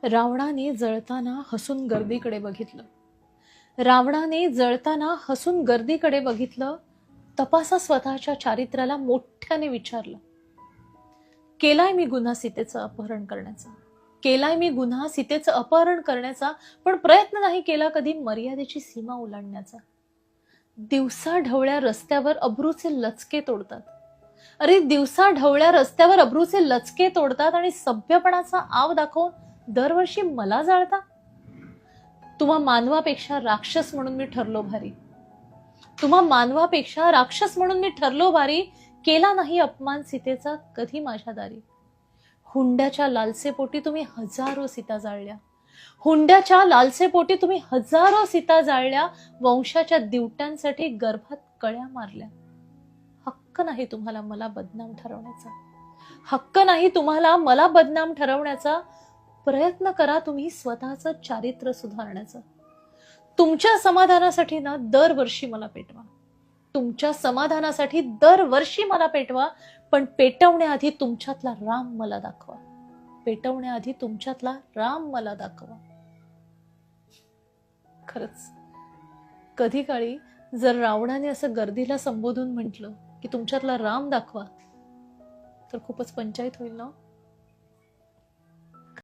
रावणाने जळताना हसून गर्दीकडे बघितलं. रावणाने जळताना हसून गर्दीकडे बघितलं. तपासा स्वतःच्या चारित्र्याला मोठ्याने विचारलं. केलाय मी गुन्हा सीतेचं अपहरण करण्याचा, केलाय मी गुन्हा सीतेचं अपहरण करण्याचा, पण प्रयत्न नाही केला कधी मर्यादेची सीमा ओलांडण्याचा. दिवसा ढवळ्या रस्त्यावर अब्रूचे लचके तोडतात. अरे दिवसा ढवळ्या रस्त्यावर अब्रूचे लचके तोडतात आणि सभ्यपणाचा आव दाखवून दरवर्षी मला जाळता. तुम्हा मानवापेक्षा राक्षस म्हणून मी ठरलो भारी. तुम्हा मानवापेक्षा राक्षस म्हणून मी ठरलो भारी. केला नाही अपमान सीतेचा कधी माझ्या दारी. हुंड्याच्या लालसेपोटी तुम्ही हजारो सीता जाळल्या. हुंड्याच्या लालसेपोटी तुम्ही हजारो सीता जाळल्या. वंशाच्या दिवट्यांसाठी गर्भात कळ्या मारल्या. हक्क नाही तुम्हाला मला बदनाम ठरवण्याचा. हक्क नाही तुम्हाला मला बदनाम ठरवण्याचा. प्रयत्न करा तुम्ही स्वतःचं चारित्र्य सुधारण्याचा. तुमच्या समाधानासाठी ना दरवर्षी मला पेटवा. तुमच्या समाधानासाठी दरवर्षी मला पेटवा. पण पेटवण्याआधी तुमच्यातला राम मला दाखवा. पेटवण्याआधी तुमच्यातला राम मला दाखवा. खरंच कधी काळी जर रावणाने असं गर्दीला संबोधून म्हटलं की तुमच्यातला राम दाखवा, तर खूपच पंचायत होईल ना.